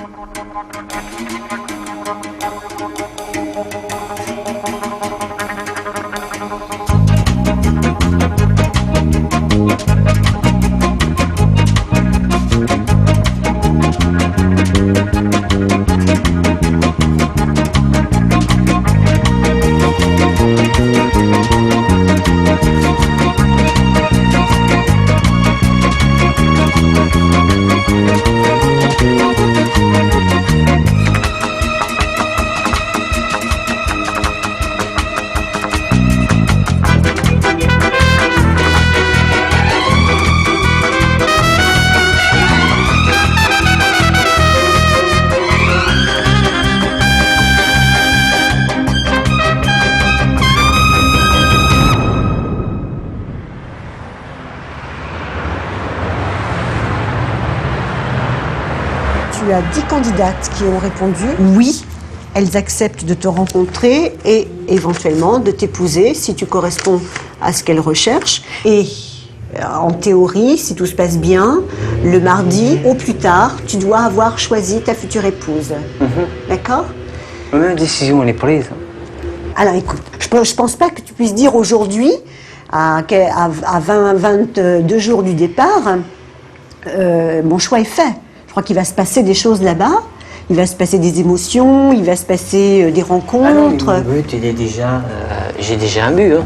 Tu as 10 candidates qui ont répondu oui, elles acceptent de te rencontrer et éventuellement de t'épouser si tu corresponds à ce qu'elles recherchent. Et en théorie, si tout se passe bien, le mardi au plus tard, tu dois avoir choisi ta future épouse. D'accord ? Ma décision, elle est prise. Alors écoute, je pense pas que tu puisses dire aujourd'hui, à 22 jours du départ, mon choix est fait. Je crois qu'il va se passer des choses là-bas, il va se passer des émotions, il va se passer des rencontres. Ah non, mon but, il est déjà... j'ai déjà un but. Hein.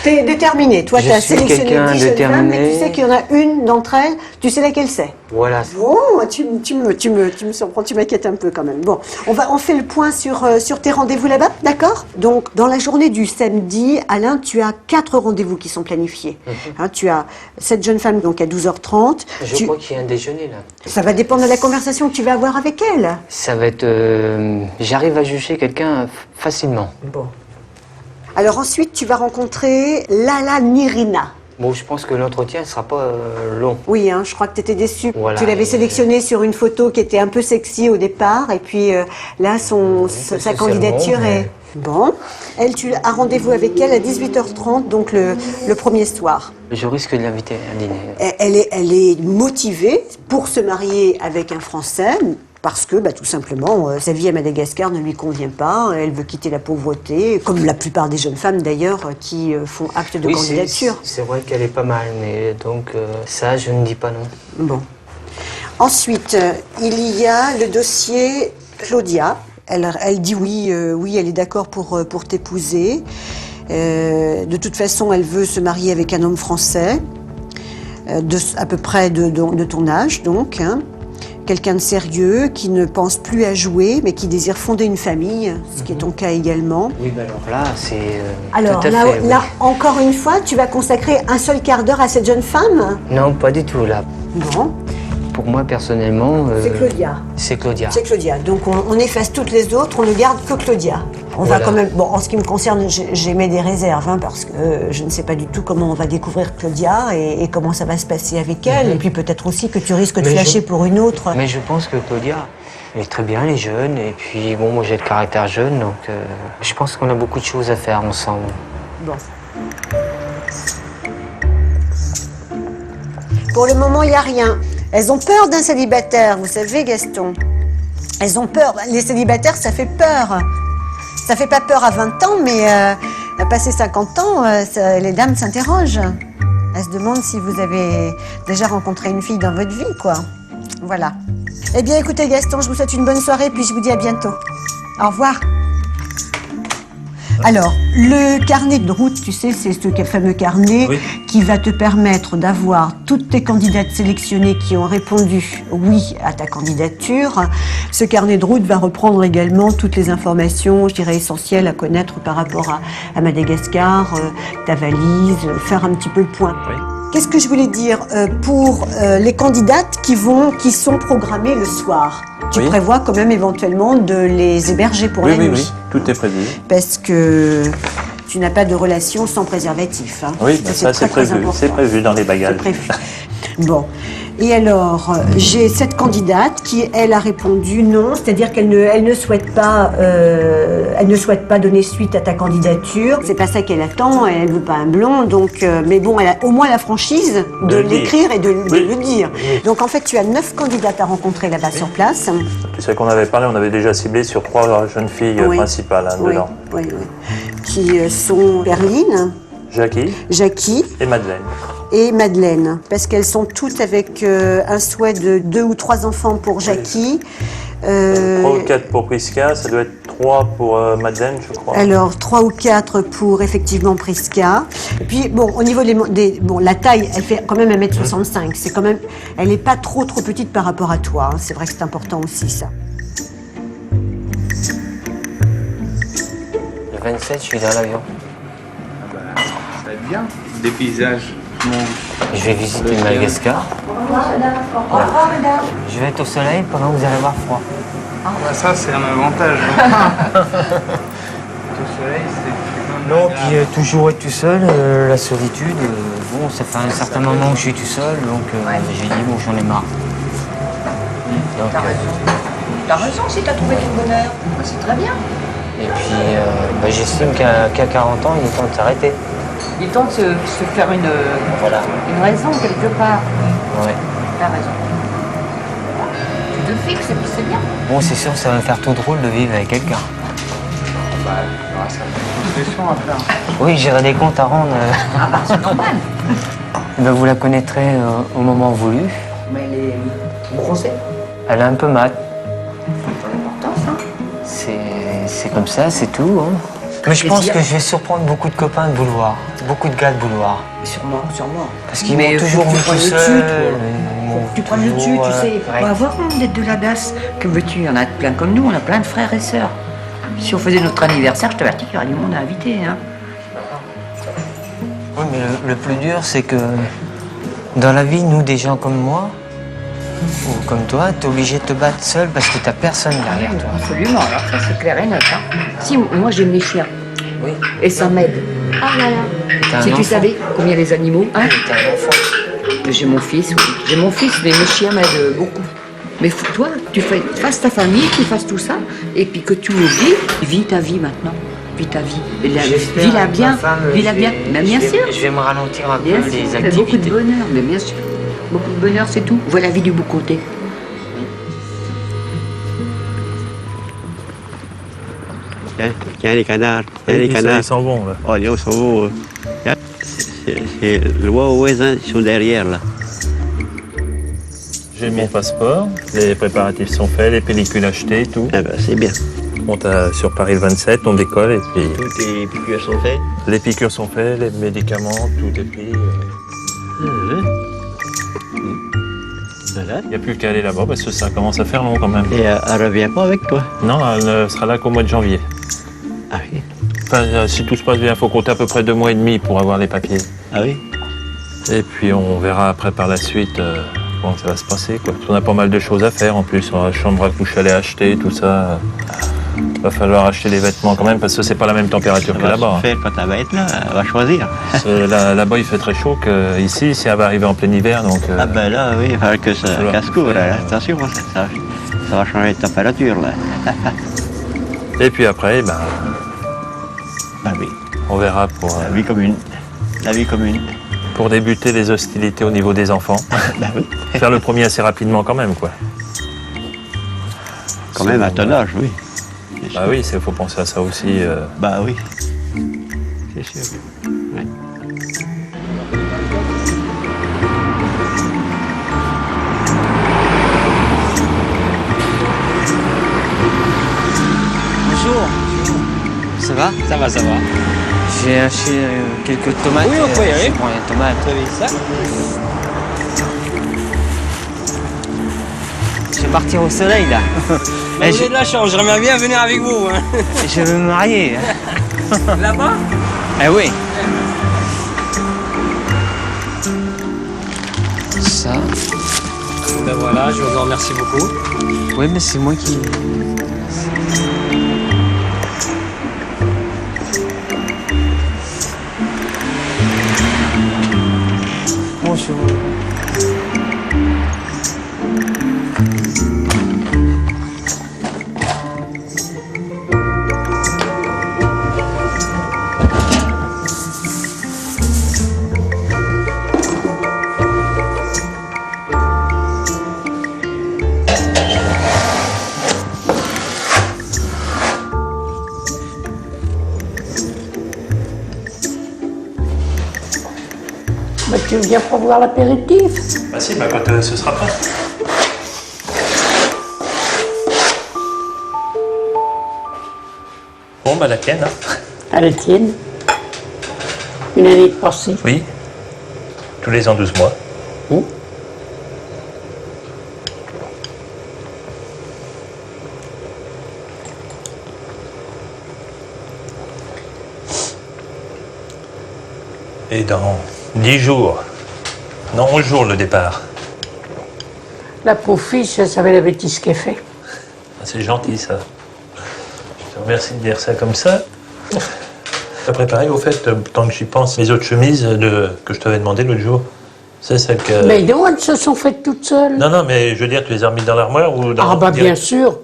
T'es déterminé, toi tu as sélectionné 10 jeunes femmes, mais tu sais qu'il y en a une d'entre elles, tu sais laquelle c'est. Voilà. Bon, tu me surprends, tu m'inquiètes un peu quand même. Bon, on fait le point sur tes rendez-vous là-bas, d'accord? Donc, dans la journée du samedi, Alain, tu as 4 rendez-vous qui sont planifiés. Hein, tu as cette jeune femme donc à 12h30. Je crois qu'il y a un déjeuner là. Ça va dépendre de la conversation que tu vas avoir avec elle. Ça va être... j'arrive à juger quelqu'un facilement. Bon. Alors ensuite, tu vas rencontrer Lala Nirina. Bon, je pense que l'entretien ne sera pas long. Oui, hein, je crois que tu étais déçue. Voilà, tu l'avais sélectionnée sur une photo qui était un peu sexy au départ, et puis là, sa candidature est... Bon. Elle, tu as rendez-vous avec elle à 18h30, donc le premier soir. Je risque de l'inviter à un Elle dîner. est motivée pour se marier avec un Français, parce que, tout simplement, sa vie à Madagascar ne lui convient pas. Elle veut quitter la pauvreté, comme la plupart des jeunes femmes d'ailleurs qui font acte de candidature. C'est vrai qu'elle est pas mal, mais donc ça, je ne dis pas non. Bon. Ensuite, il y a le dossier Claudia. Elle dit oui, elle est d'accord pour t'épouser. De toute façon, elle veut se marier avec un homme français, à peu près de ton âge, donc. Hein. Quelqu'un de sérieux, qui ne pense plus à jouer, mais qui désire fonder une famille, ce qui est ton cas également. Oui, alors là, c'est... Alors tout à là, fait, oui. encore une fois, tu vas consacrer un seul quart d'heure à cette jeune femme? Non, pas du tout, là. Bon. Pour moi, personnellement... C'est Claudia. C'est Claudia. C'est Claudia. Donc on efface toutes les autres, on ne garde que Claudia. On va quand même... Bon, en ce qui me concerne, j'émets des réserves, hein, parce que je ne sais pas du tout comment on va découvrir Claudia et comment ça va se passer avec elle. Et puis peut-être aussi que tu risques de flasher pour une autre. Mais je pense que Claudia, elle est très bien, elle est jeune. Et puis, bon, moi j'ai le caractère jeune, donc je pense qu'on a beaucoup de choses à faire ensemble. Bon. Pour le moment, il n'y a rien. Elles ont peur d'un célibataire, vous savez, Gaston. Elles ont peur. Les célibataires, ça fait peur. Ça fait pas peur à 20 ans, mais à passer 50 ans, les dames s'interrogent. Elles se demandent si vous avez déjà rencontré une fille dans votre vie, quoi. Voilà. Eh bien, écoutez, Gaston, je vous souhaite une bonne soirée, puis je vous dis à bientôt. Au revoir. Alors, le carnet de route, tu sais, c'est ce fameux carnet qui va te permettre d'avoir toutes tes candidates sélectionnées qui ont répondu oui à ta candidature. Ce carnet de route va reprendre également toutes les informations, je dirais, essentielles à connaître par rapport à Madagascar, ta valise, faire un petit peu le point. Oui. Qu'est-ce que je voulais dire pour les candidates qui sont programmées le soir? Tu prévois quand même éventuellement de les héberger pour la nuit. Oui, tout est prévu. Parce que tu n'as pas de relation sans préservatif. Hein. Oui, ça c'est prévu dans les bagages. C'est prévu. Bon, Et alors, j'ai cette candidate qui, elle, a répondu non, c'est-à-dire qu'elle ne souhaite pas donner suite à ta candidature. C'est pas ça qu'elle attend, elle veut pas un blond, donc, mais bon, elle a au moins la franchise de l'écrire et de le dire. Oui. Donc en fait, tu as 9 candidates à rencontrer là-bas sur place. Tu sais qu'on avait parlé, on avait déjà ciblé sur 3 jeunes filles principales dedans. Oui. Qui sont Perline, Jackie et Madeleine. Et Madeleine, parce qu'elles sont toutes avec un souhait de 2 ou 3 enfants pour Jackie. 3 ou 4 pour Prisca, ça doit être 3 pour Madeleine, je crois. Alors, 3 ou 4 pour, effectivement, Prisca. Et puis, bon, au niveau la taille, elle fait quand même 1m65. C'est quand même, elle n'est pas trop petite par rapport à toi. Hein. C'est vrai que c'est important aussi, ça. Le 27, je suis dans l'avion. Ça va être bien, des paysages. Je vais visiter Madagascar. Au revoir, madame. Je vais être au soleil pendant que vous allez avoir froid. Ah bah ça c'est un avantage. Au soleil c'est quand même... Non, puis toujours être tout seul, la solitude, bon, ça fait un certain moment que je suis tout seul, donc j'ai dit, bon, j'en ai marre. Donc, T'as raison, si t'as trouvé ton bonheur, c'est très bien. et puis, j'estime qu'à 40 ans, il est temps de s'arrêter. Il est temps de se faire une raison quelque part. Ouais. T'as raison. Tu te fixes et puis c'est bien. Bon, c'est sûr, ça va me faire tout drôle de vivre avec quelqu'un. Bah, il y aura certaines concessions à faire. Oui, j'aurai des comptes à rendre. Ah bah c'est normal. Vous la connaîtrez au moment voulu. Mais elle est bronzée. Elle est un peu mate. C'est important ça. C'est comme ça, c'est tout. Hein. Mais je pense que je vais surprendre beaucoup de copains de boulevard, beaucoup de gars de boulevard. Sûrement. Parce qu'ils m'ont toujours mis tout seul. Tu prends le dessus, tu sais. On va avoir honte d'être de la DAS. Que veux-tu? Il y en a plein comme nous, on a plein de frères et sœurs. Si on faisait notre anniversaire, je t'avertis qu'il y aurait du monde à inviter. Hein. Oui, mais le plus dur, c'est que dans la vie, nous, des gens comme moi, ou comme toi, t'es obligé de te battre seul parce que t'as personne derrière toi. Absolument, alors ça c'est clair et net. Hein. Si, moi j'aime les chiens. Oui. Et ça m'aide. Ah là là. T'as Si un tu enfant. savais combien les animaux, hein? T'es un enfant. J'ai mon fils, oui. J'ai mon fils, mais mes chiens m'aident beaucoup. Mais toi, tu fasses ta famille, tu fasses tout ça, et puis que tu oublies, vis ta vie maintenant. Vis ta vie. J'espère Vis-la avec bien. ma femme, Vis-la bien. Mais bien sûr. Je vais me ralentir un peu Bien sûr. les Fais beaucoup de activités. bonheur, mais bien sûr. Beaucoup de bonheur, c'est tout. Vois la vie du beau côté. Tiens les canards, Ils sont bons, là. Oh, ils sont beaux. C'est le voisin, ils sont derrière, là. J'ai mon passeport, les préparatifs sont faits, les pellicules achetées, tout. Ah ben, c'est bien. On monte sur Paris le 27, on décolle et puis Toutes les piqûres sont faites. les piqûres sont faites, les médicaments, tout est pris. Voilà. Il n'y a plus qu'à aller là-bas parce que ça commence à faire long quand même. Et elle revient pas avec toi. Non, elle ne sera là qu'au mois de janvier. Ah oui. Enfin, si tout se passe bien, il faut compter à peu près 2 mois et demi pour avoir les papiers. Ah oui. Et puis on verra après par la suite comment ça va se passer, quoi. Parce qu'on a pas mal de choses à faire en plus. On a la chambre à coucher à aller acheter, tout ça. Va falloir acheter les vêtements quand même parce que c'est pas la même température que Elle va là-bas. se faire quand elle va être là, elle va choisir. Là-bas il fait très chaud qu'ici, si elle va arriver en plein hiver. Donc, Ah ben là, oui, il va que ça va. casse court, là. Attention, ça va changer de température, là. Et puis après, Ah oui, on verra pour, la vie commune. La vie commune. pour débuter les hostilités au niveau des enfants. Ben oui. Faire le premier assez rapidement quand même, quoi. Quand même à ton âge, oui. C'est Bah sûr. oui, il faut penser à ça aussi. Bah oui. C'est sûr. Ouais. Bonjour. Ça va? Ça va, ça va. J'ai acheté quelques tomates. Oui, on peut y aller. Je prends les tomates. Vous avez ça? Je vais partir au soleil là. Mais vous avez de la chance, j'aimerais bien venir avec vous. Hein. Je vais me marier. Là-bas? Eh oui. Ça. Ben voilà, je vous en remercie beaucoup. Oui, mais c'est moi qui. Bonjour. tu viens pour voir l'apéritif? Bah si, quand ce sera prêt. Bon, bah la tienne, hein. À la tienne. Une année passée. Oui. Tous les ans, 12 mois. Oh. Et dans 10 jours, non, 11 jours le départ. La pauvre fille, elle savait la bêtise qu'elle fait. Ah, c'est gentil, ça. Je te remercie de dire ça comme ça. T'as préparé, au fait, tant que j'y pense, les autres chemises que je t'avais demandé l'autre jour. C'est celles que... Mais non, elles se sont faites toutes seules. Non, mais je veux dire, tu les as remis dans l'armoire ou dans... Ah bah bien sûr.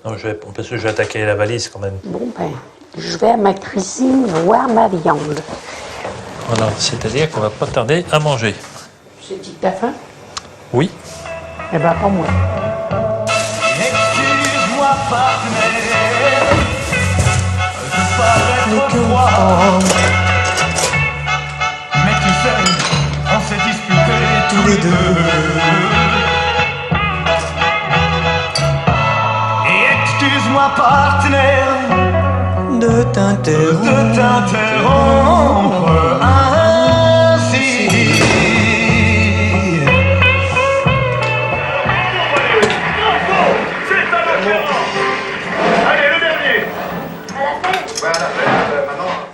Non, parce que je vais attaquer la valise quand même. Bon ben, je vais à ma cuisine voir ma viande. Voilà, c'est-à-dire qu'on va pas tarder à manger. C'est dit ta faim? Oui. Eh ben pas moi. Excuse-moi, partenaire, je parais trop froid. Mais tu sais, on s'est disputés tous les deux. Et excuse-moi, partenaire, De t'interrompre. de t'interrompre ainsi.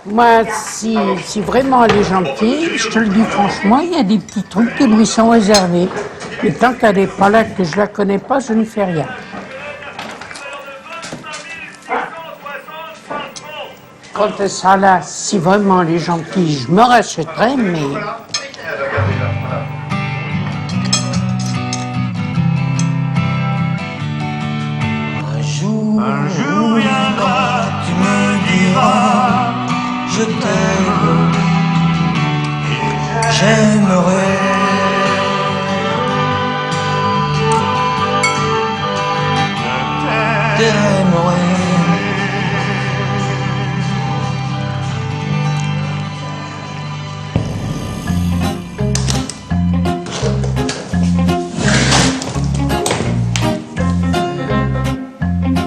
Moi, si vraiment elle est gentille, je te le dis franchement, il y a des petits trucs qui lui sont réservés. Et tant qu'elle n'est pas là, que je la connais pas, je ne fais rien. Quand elle sera là, si vraiment elle est gentille, je me rachèterai, mais... Un jour viendra, tu me diras, Je t'aime, j'aimerais. T'aimerais.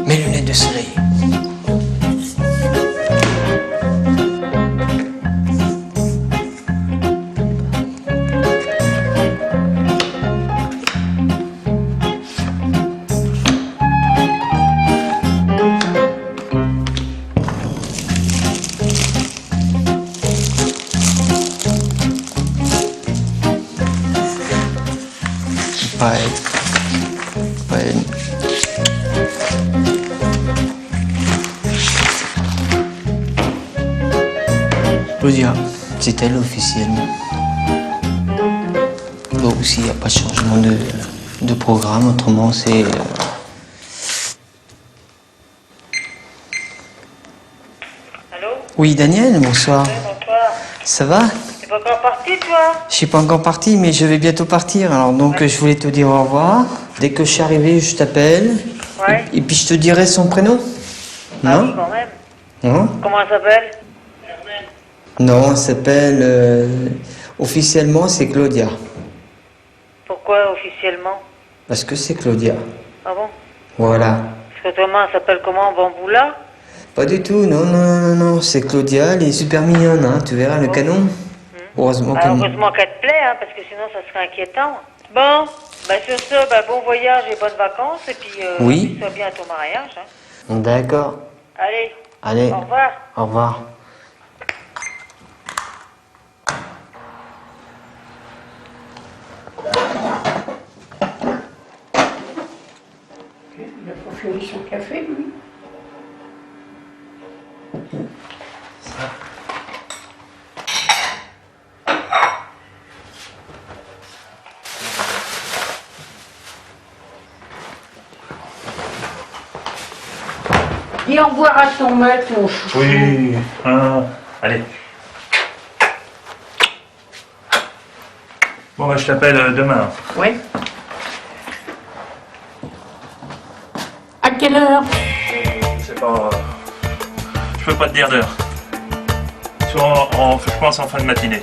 Mes lunettes de soleil. Pas elle. Claudia, c'est elle officiellement. Donc s'il n'y a pas de changement de programme, autrement c'est... Allô? Oui, Daniel, bonsoir. Bonsoir. Ça va? T'es pas encore parti, toi? Je suis pas encore parti, mais je vais bientôt partir. Alors donc je voulais te dire au revoir. Dès que je suis arrivé, je t'appelle. Ouais. Et puis je te dirai son prénom. Ah Non? oui, quand même. Non? Comment elle s'appelle? Non, elle s'appelle... officiellement, c'est Claudia. Pourquoi officiellement? Parce que c'est Claudia. Ah bon? Voilà. Parce que autrement, elle s'appelle comment? Bamboula? Pas du tout, non, c'est Claudia, elle est super mignonne, hein. Tu verras le canon. Heureusement Ah, qu'elle... heureusement qu'elle te plaît, hein, parce que sinon ça serait inquiétant. Bon, bah sur ce, bah, bon voyage et bonnes vacances, et puis Oui. sois bien à ton mariage. Hein. D'accord. Allez, Allez. au revoir. Au revoir. Il a pas fini son café, lui. Dis au revoir à ton maître, mon chou. Oui, allez. Bon, bah, je t'appelle demain. Oui. À quelle heure? C'est pas... Je peux pas te dire d'heure. Je pense en fin de matinée.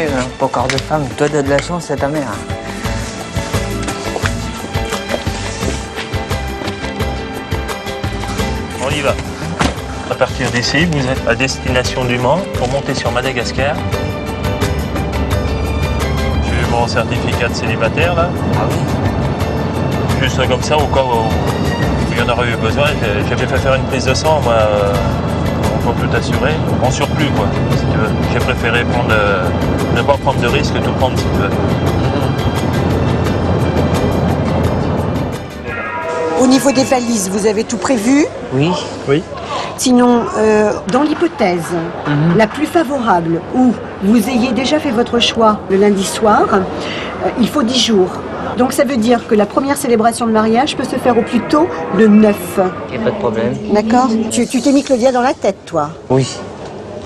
vu, hein, pas corps de femme. Toi, t'as de la chance, c'est ta mère. On y va. À partir d'ici, vous êtes à destination du Mans pour monter sur Madagascar. J'ai mon certificat de célibataire là. Ah oui. Juste comme ça, au cas où il y en aurait eu besoin. J'avais fait faire une prise de sang, moi, pour tout assurer. En surplus, quoi, si tu veux. J'ai préféré ne pas prendre de risque, tout prendre si tu veux. Au niveau des valises, vous avez tout prévu? Oui. Oui. Sinon, dans l'hypothèse la plus favorable, où vous ayez déjà fait votre choix le lundi soir, il faut 10 jours. Donc ça veut dire que la première célébration de mariage peut se faire au plus tôt le 9. Y a pas de problème. D'accord? Tu t'es mis Claudia dans la tête, toi? Oui.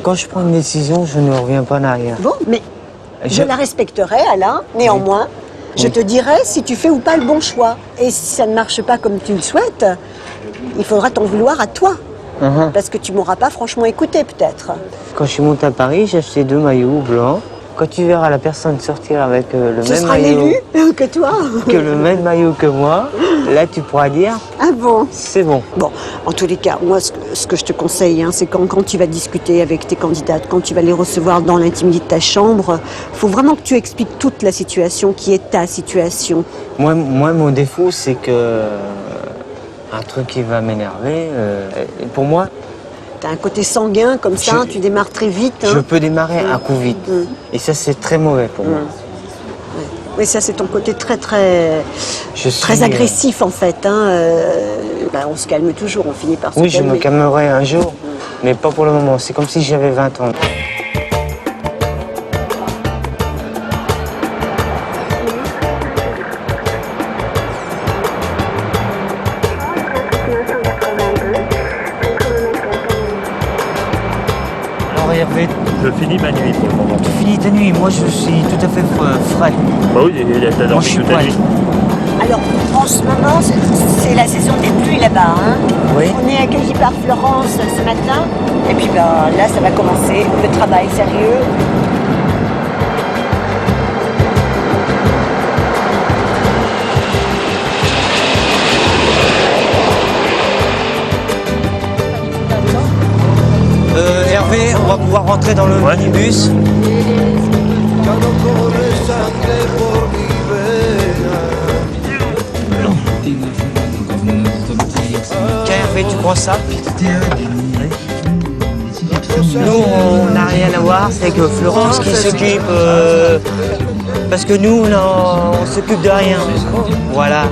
Quand je prends une décision, je ne reviens pas en arrière. Bon, mais je la respecterai, Alain, néanmoins. Je Oui. te dirai si tu fais ou pas le bon choix. Et si ça ne marche pas comme tu le souhaites, il faudra t'en vouloir à toi. Parce que tu m'auras pas franchement écouté, peut-être. Quand je suis monté à Paris, j'ai acheté 2 maillots blancs. Quand tu verras la personne sortir avec le Ce même sera maillot l'élu que toi. que le même maillot que moi, là tu pourras dire Ah bon? c'est bon. Bon, en tous les cas, moi, ce que je te conseille, hein, c'est quand tu vas discuter avec tes candidates, quand tu vas les recevoir dans l'intimité de ta chambre, faut vraiment que tu expliques toute la situation qui est ta situation. Moi mon défaut, c'est que un truc qui va m'énerver, pour moi, Tu as un côté sanguin comme ça, tu démarres très vite. je Hein. peux démarrer un coup vite. Et ça, c'est très mauvais pour moi. Oui, ça c'est ton côté très Je suis, très agressif en fait. Hein. On se calme toujours, on finit par se Oui, je calmer. me calmerai un jour, mais pas pour le moment. C'est comme si j'avais 20 ans. Alors Hervé, Je finis ma nuit pour le moment. tu finis ta nuit. Moi, je suis tout à fait frais. Bah oui, il a Moi, dormi je suis toute la prêt. nuit. Alors, en ce moment, c'est la saison des pluies là-bas. Hein. Oui. On est accueillis par Florence ce matin. Et puis là, ça va commencer le travail sérieux. Hervé, on va pouvoir rentrer dans le Ouais. minibus. Tiens Hervé, tu prends ça. Nous, on n'a rien à voir, c'est que Florence qui s'occupe. Parce que nous, on s'occupe de rien. Voilà.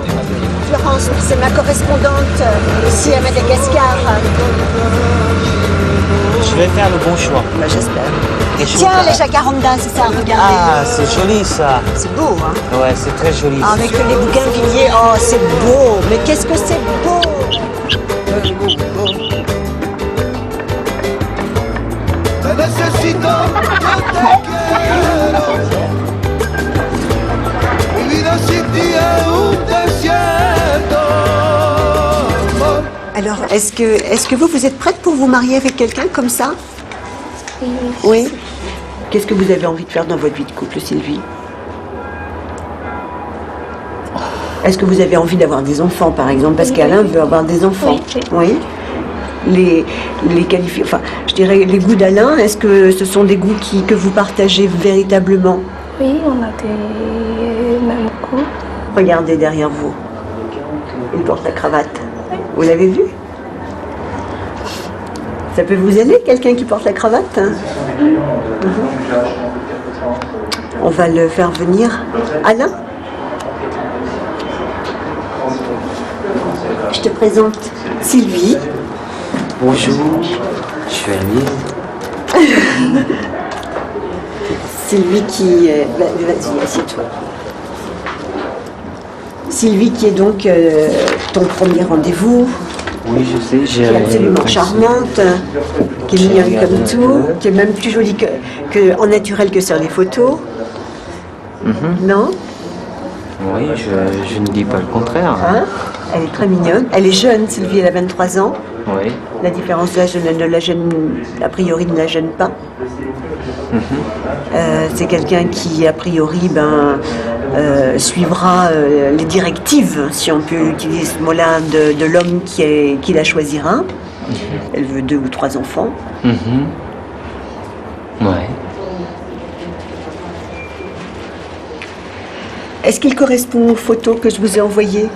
Florence, c'est ma correspondante ici à Madagascar. Je vais faire le bon choix. Bah, j'espère. Et je Tiens, vais les jacarandas, c'est ça, regardez. Ah, c'est joli ça. C'est beau, hein. Ouais, c'est très joli. Avec les bougainvilliers, oh, c'est beau. Mais qu'est-ce que c'est beau. Alors, est-ce que vous êtes prête pour vous marier avec quelqu'un comme ça? Oui. Qu'est-ce que vous avez envie de faire dans votre vie de couple, Sylvie? Est-ce que vous avez envie d'avoir des enfants, par exemple? Parce qu'Alain veut avoir des enfants. Oui. Les enfin, je dirais les goûts d'Alain, est-ce que ce sont des goûts que vous partagez véritablement? Oui, on a des mêmes goûts. Regardez derrière vous. Il porte la cravate. Vous l'avez vu? Ça peut vous aider, quelqu'un qui porte la cravate? Hein? On va le faire venir. Alain? Je te présente Sylvie. Bonjour, je suis Amine. Sylvie qui... Vas-y, assieds-toi. Sylvie qui est donc ton premier rendez-vous, Oui, je sais, qui est absolument charmante, qui est mignonne comme tout, qui est même plus jolie en naturel que sur les photos. Non? Oui, je ne dis pas le contraire. Hein? Elle est très mignonne. Elle est jeune, Sylvie, elle a 23 ans. Oui. La différence d'âge ne la gêne, a priori ne la gêne pas. C'est quelqu'un qui, a priori, suivra les directives, si on peut utiliser ce mot-là, de l'homme qui la choisira. Elle veut 2 ou 3 enfants. Ouais. Est-ce qu'il correspond aux photos que je vous ai envoyées?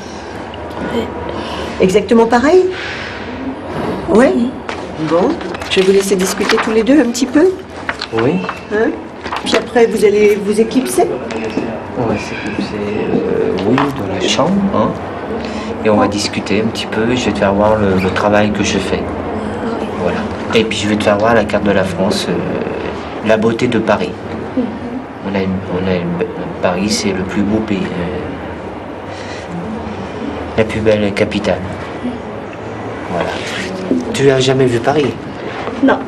Exactement pareil? Oui. Bon, je vais vous laisser discuter tous les deux un petit peu. Oui. Hein? Puis après, vous allez vous éclipser. On va s'éclipser, oui, dans la chambre. Hein. Et on va discuter un petit peu. Je vais te faire voir le travail que je fais. Voilà. Et puis je vais te faire voir la carte de la France, la beauté de Paris. Paris, c'est le plus beau pays, la plus belle capitale. Voilà. Tu as jamais vu Paris? Non.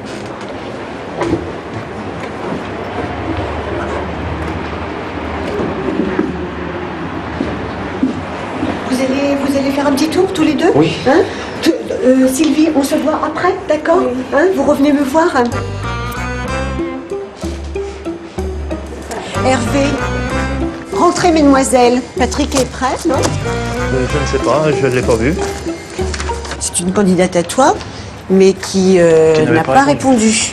Vous allez faire un petit tour tous les deux? Oui. Hein? Sylvie, on se voit après, d'accord? Hein? Vous revenez me voir? Hervé, rentrez mesdemoiselles. Patrick est prêt, non? Je ne sais pas, je ne l'ai pas vu. C'est une candidate à toi, mais qui n'a pas répondu.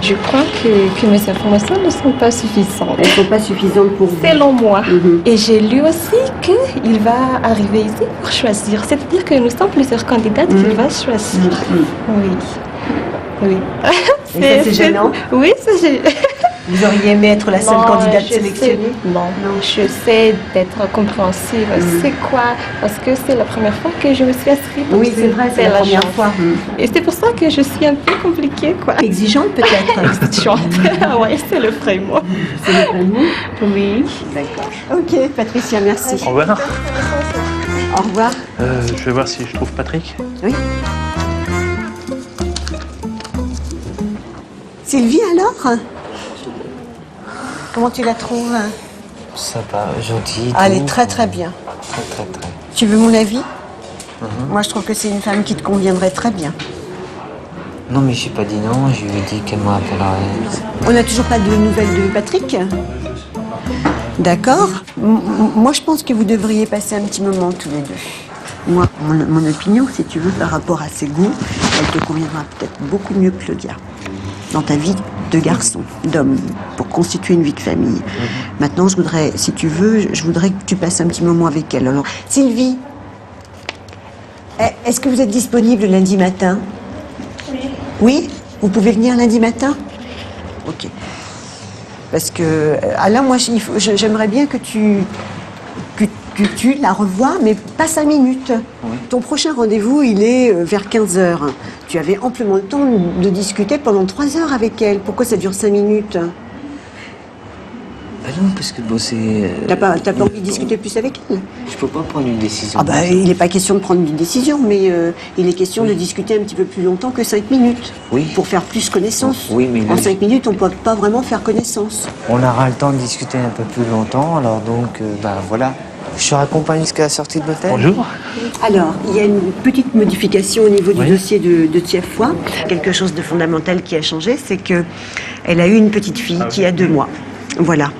Je crois que mes informations ne sont pas suffisantes. Elles ne sont pas suffisantes pour vous. Selon moi. Et j'ai lu aussi qu'il va arriver ici pour choisir. C'est-à-dire que nous sommes plusieurs candidates qu'il va choisir. Oui. Oui. Et ça, c'est gênant? Oui, c'est gênant. Vous auriez aimé être la seule candidate sélectionnée? Non, j'essaie d'être compréhensive. C'est quoi? Parce que c'est la première fois que je me suis inscrite. Oui, c'est vrai, c'est la première fois. Et c'est pour ça que je suis un peu compliquée, quoi. Exigeante, peut-être? Exigeante. Oui, c'est le vrai mot. C'est le vrai mot? Oui. D'accord. Ok, Patricia, merci. Au revoir. Au revoir. Je vais voir si je trouve Patrick. Oui. Sylvie, alors? Comment tu la trouves? Sympa, gentille. Elle est très très bien. Très. Tu veux mon avis? Moi, je trouve que c'est une femme qui te conviendrait très bien. Non, mais j'ai pas dit non, je lui ai dit qu'elle me rappellerait. On n'a toujours pas de nouvelles de Patrick? D'accord. Moi, je pense que vous devriez passer un petit moment tous les deux. Moi, mon opinion, si tu veux, par rapport à ses goûts, elle te conviendra peut-être beaucoup mieux que Claudia dans ta vie de garçon, d'homme, pour constituer une vie de famille. Maintenant, je voudrais, si tu veux, je voudrais que tu passes un petit moment avec elle. Alors, Sylvie, est-ce que vous êtes disponible lundi matin? Oui. Oui? Vous pouvez venir lundi matin? Ok. Parce que, Alain, moi, j'aimerais bien que tu la revois, mais pas 5 minutes. Oui. Ton prochain rendez-vous, il est vers 15h. Tu avais amplement le temps de discuter pendant 3 heures avec elle. Pourquoi ça dure 5 minutes? Non, parce que bon, c'est... T'as pas envie de discuter plus avec elle? Je peux pas prendre une décision. Ah bah, il n'est pas question de prendre une décision, mais il est question de discuter un petit peu plus longtemps que 5 minutes. Oui. Pour faire plus connaissance. Oui, mais... En 5 minutes, on ne peut pas vraiment faire connaissance. On aura le temps de discuter un peu plus longtemps, alors donc, voilà. Je te raccompagne jusqu'à la sortie de l'hôtel. Bonjour. Alors, il y a une petite modification au niveau du dossier de Tiafoy. Quelque chose de fondamental qui a changé, c'est qu'elle a eu une petite fille qui a 2 mois. Voilà.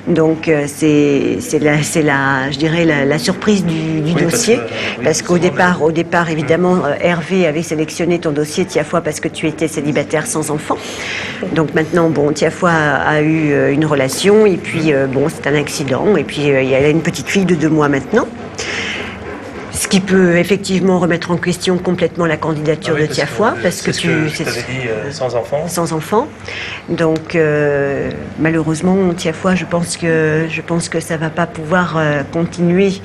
Donc c'est la je dirais la surprise du dossier, parce qu'au départ évidemment Hervé avait sélectionné ton dossier Tiafoy parce que tu étais célibataire sans enfant. Donc maintenant bon, Tiafoy a eu une relation et puis bon, c'est un accident et puis elle a une petite fille de 2 mois maintenant. Ce qui peut effectivement remettre en question complètement la candidature de Tiafoy, parce que tu je t'avais dit sans enfant. Sans enfant. Donc malheureusement Tiafoy, je pense que ça va pas pouvoir continuer.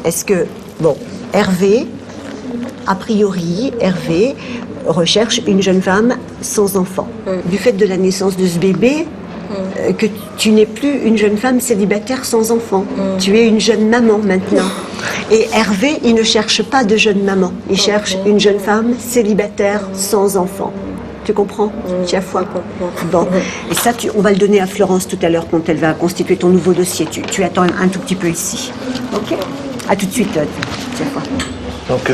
Est-ce que bon, Hervé, a priori, Hervé recherche une jeune femme sans enfant. Du fait de la naissance de ce bébé, que tu n'es plus une jeune femme célibataire sans enfant. Tu es une jeune maman maintenant. Et Hervé, il ne cherche pas de jeune maman. Il cherche une jeune femme célibataire sans enfant. Tu comprends, Tiafoy? Bon. Et ça, on va le donner à Florence tout à l'heure quand elle va constituer ton nouveau dossier. Tu attends un tout petit peu ici. Ok? À tout de suite, Tiafoy. Donc,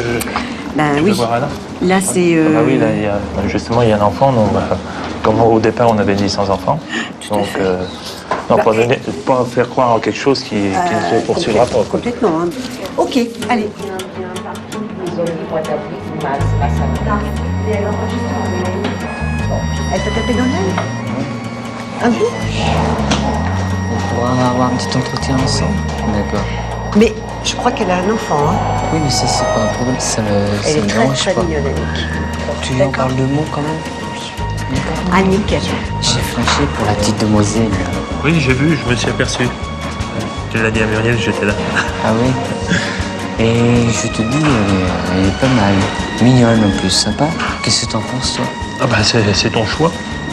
Ben Tu oui. veux voir Anna? Là, c'est. Ah bah oui, là, justement, il y a un enfant. Donc, comme au départ, on avait dit sans enfant. Donc, non, pas faire croire en quelque chose qui ne se poursuivra pas. Quoi. Complètement. Hein. Ok, allez. Elle t'a tapé dans l'œil? Ah bon? On pourra avoir un petit entretien ensemble. D'accord. Mais je crois qu'elle a un enfant. Hein. Oui, mais ça, c'est pas un problème. Ça Elle me est très dérange très pas. mignonne, Annick. Tu en parles de mots quand même? Annick. J'ai flashé pour la petite demoiselle. Oui, j'ai vu, je me suis aperçu. Tu l'as dit à Muriel, j'étais là. Ah oui. Et je te dis, elle est pas mal. Mignonne en plus, sympa. Qu'est-ce que t'en penses, toi? Ah bah c'est ton choix.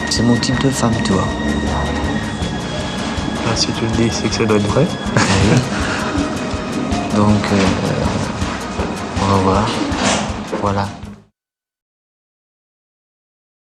C'est mon type de femme, toi. Ah, si tu le dis, c'est que ça doit être vrai. Donc, au revoir. Voilà.